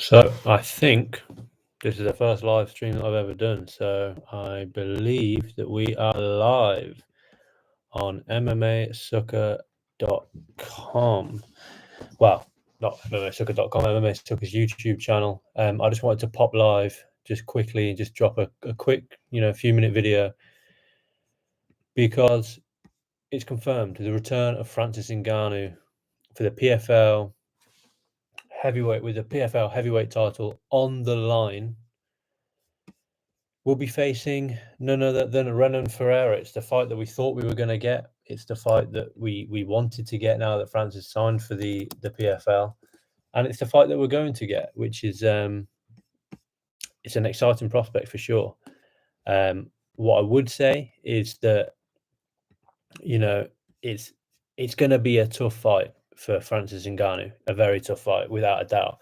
So I think this is the first live stream that I've ever done. So I believe that we are live on MMAsucker.com. Well, not MMAsucker.com, MMA Sucker's YouTube channel. I just wanted to pop live just quickly and just drop a quick, few minute video because it's confirmed the return of Francis Ngannou for the PFL heavyweight, with the PFL heavyweight title on the line. We'll be facing none other than Renan Ferreira. It's the fight that we thought we were going to get. It's the fight that we wanted to get now that Francis signed for the PFL. And it's the fight that we're going to get, which is it's an exciting prospect for sure. What I would say is that, it's going to be a tough fight for Francis Ngannou, a very tough fight, without a doubt.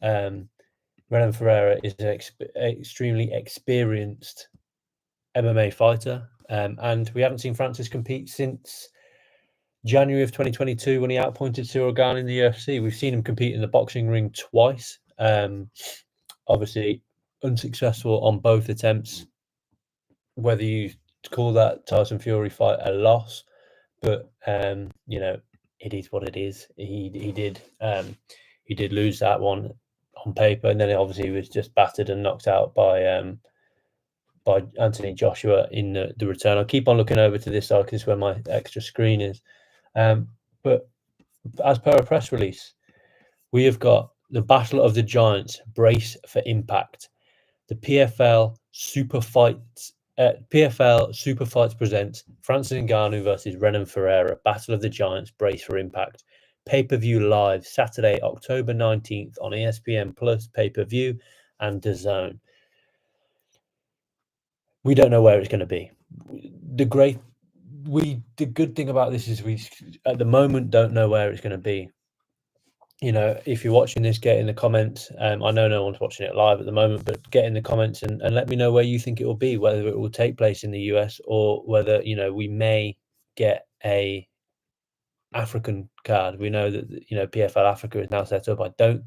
Renan Ferreira is an extremely experienced MMA fighter, and we haven't seen Francis compete since January of 2022 when he outpointed Cyril Gane in the UFC. We've seen him compete in the boxing ring twice, obviously unsuccessful on both attempts. Whether you call that Tyson Fury fight a loss, but it is what it is. He did lose that one on paper, and then obviously he was just battered and knocked out by Anthony Joshua in the return. I'll keep on looking over to this side because it's where my extra screen is. But as per a press release, we have got the Battle of the Giants, brace for impact. The PFL Superfights presents Francis Ngannou versus Renan Ferreira, Battle of the Giants, brace for impact. Pay-per-view live Saturday, October 19th on ESPN Plus, pay-per-view and DAZN. We don't know where it's going to be. The good thing about this is we at the moment don't know where it's going to be. If you're watching this, get in the comments. I know no one's watching it live at the moment, but get in the comments and let me know where you think it will be, whether it will take place in the US or whether, we may get a African card. We know that, PFL Africa is now set up. I don't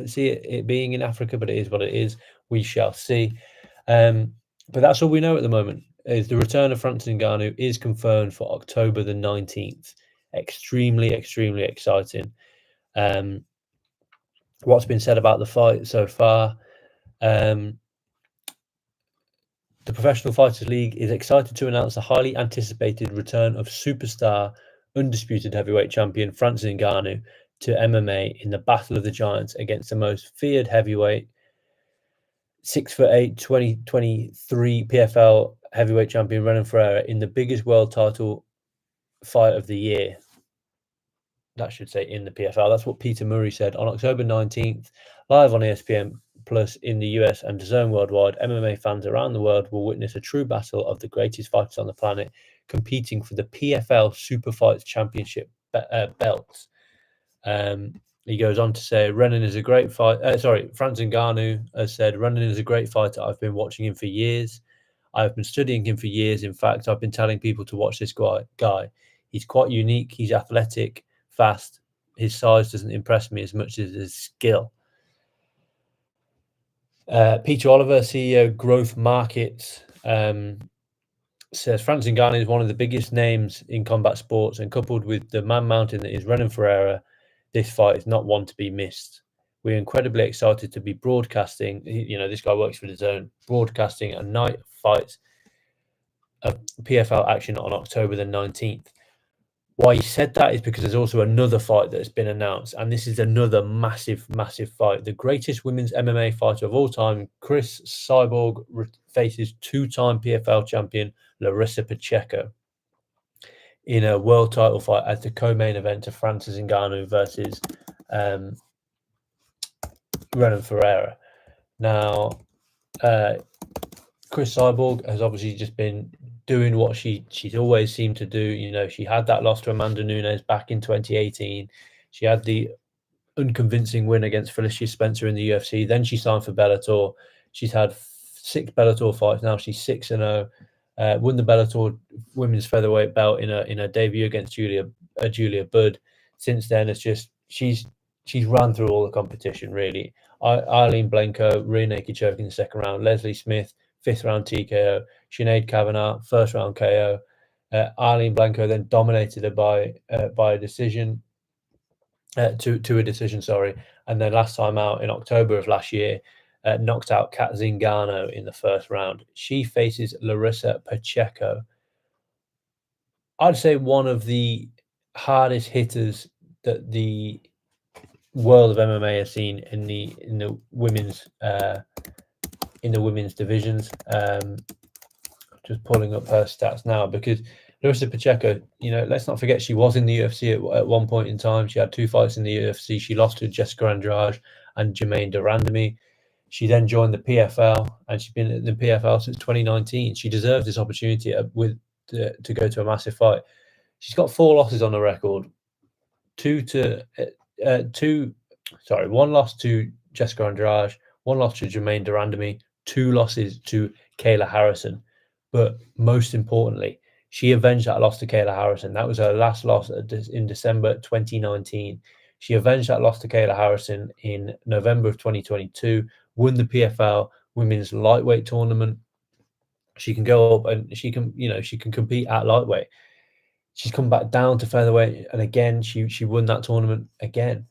see it being in Africa, but it is what it is. We shall see. But that's all we know at the moment, is the return of Francis Ngannou is confirmed for October the 19th. Extremely, extremely exciting. What's been said about the fight so far? The Professional Fighters League is excited to announce the highly anticipated return of superstar, undisputed heavyweight champion Francis Ngannou to MMA in the Battle of the Giants against the most feared heavyweight, 6'8", 2023 PFL heavyweight champion Renan Ferreira in the biggest world title fight of the year. That should say in the PFL. That's what Peter Murray said on October 19th, live on ESPN Plus in the US and DAZN worldwide. MMA fans around the world will witness a true battle of the greatest fighters on the planet, competing for the PFL Superfights Championship belts. He goes on to say, Renan is a great fighter. Francis Ngannou has said, Renan is a great fighter. I've been watching him for years. I've been studying him for years. In fact, I've been telling people to watch this guy. He's quite unique. He's athletic, fast. His size doesn't impress me as much as his skill. Peter Oliver, CEO Growth Markets, says Francis Ngannou is one of the biggest names in combat sports, and coupled with the man mountain that is Renan Ferreira, this fight is not one to be missed. We're incredibly excited to be broadcasting. This guy works for DAZN, broadcasting a night fight of PFL action on October the 19th. Why he said that is because there's also another fight that's been announced, and this is another massive, massive fight. The greatest women's MMA fighter of all time, Cris Cyborg, faces two-time PFL champion Larissa Pacheco in a world title fight as the co-main event of Francis Ngannou versus Renan Ferreira. Now, Cris Cyborg has obviously just been doing what she's always seemed to do. She had that loss to Amanda Nunes back in 2018. She had the unconvincing win against Felicia Spencer in the UFC. Then she signed for Bellator. She's had 6 Bellator fights now. She's 6-0. Won the Bellator women's featherweight belt in a debut against Julia Budd. Since then, she's she's run through all the competition, really. Eileen Blenko, rear naked choke in the second round. Leslie Smith, 5th round TKO. Sinead Kavanagh, 1st round KO. Eileen Blenko then dominated her by a decision, to a decision, sorry. And then last time out in October of last year, knocked out Cris Ngannou in the 1st round. She faces Larissa Pacheco. I'd say one of the hardest hitters that the world of MMA has seen in the women's divisions. Just pulling up her stats now, because Larissa Pacheco, let's not forget, she was in the UFC at one point in time. She had 2 fights in the UFC. She lost to Jessica Andrade and Jermaine Durandamy. She then joined the PFL, and she's been in the PFL since 2019. She deserves this opportunity to go to a massive fight. She's got 4 losses on the record. 1 loss to Jessica Andrade, 1 loss to Jermaine Durandamy, 2 losses to Kayla Harrison. But most importantly, she avenged that loss to Kayla Harrison. That was her last loss in December 2019. She avenged that loss to Kayla Harrison in November of 2022, won the PFL women's lightweight tournament. She can go up and she can compete at lightweight. She's come back down to featherweight, and again, she won that tournament again.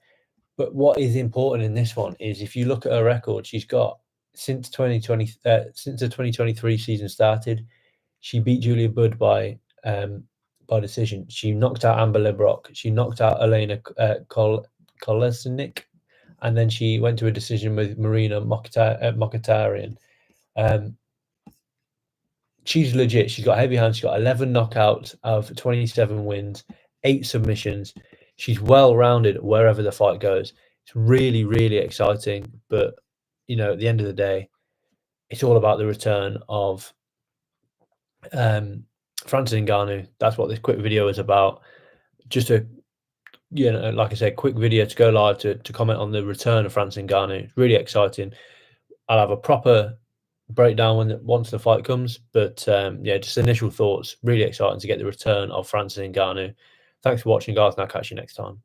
But what is important in this one is, if you look at her record, she's got, since the 2023 season started, she beat Julia Budd by decision. She knocked out Amber Lebrock. She knocked out Elena Kolesnik, and then she went to a decision with Marina Mokhtarian. She's legit. She's got heavy hands. She's got 11 knockouts out of 27 wins, 8 submissions. She's well-rounded wherever the fight goes. It's really, really exciting. But, at the end of the day, it's all about the return of Francis Ngannou. That's what this quick video is about. Just a, like I said, quick video to go live to comment on the return of Francis Ngannou. It's really exciting. I'll have a proper breakdown once the fight comes, but just initial thoughts. Really exciting to get the return of Francis Ngannou. Thanks for watching, guys, and I'll catch you next time.